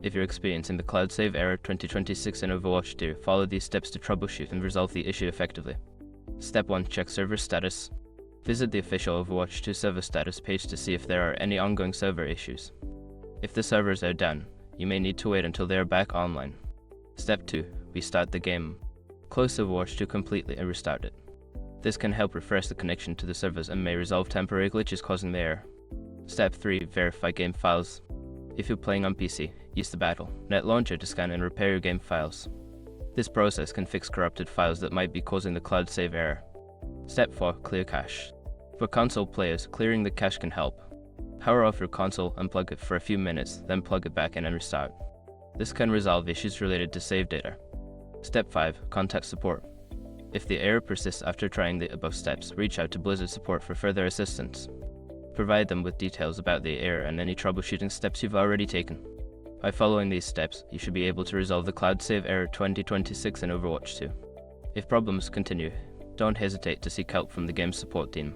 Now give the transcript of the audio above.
If you're experiencing the cloud save error 2026 in Overwatch 2, follow these steps to troubleshoot and resolve the issue effectively. Step 1. Check server status. Visit the official Overwatch 2 server status page to see if there are any ongoing server issues. If the servers are down, you may need to wait until they are back online. Step 2. Restart the game. Close Overwatch 2 completely and restart it. This can help refresh the connection to the servers and may resolve temporary glitches causing the error. Step 3. Verify game files. If you're playing on PC, use the Battle.net launcher to scan and repair your game files. This process can fix corrupted files that might be causing the cloud save error. Step 4. Clear cache. For console players, clearing the cache can help. Power off your console, unplug it for a few minutes, then plug it back in and restart. This can resolve issues related to save data. Step 5. Contact support. If the error persists after trying the above steps, reach out to Blizzard support for further assistance. Provide them with details about the error and any troubleshooting steps you've already taken. By following these steps, you should be able to resolve the cloud save error 2026 in Overwatch 2. If problems continue, don't hesitate to seek help from the game's support team.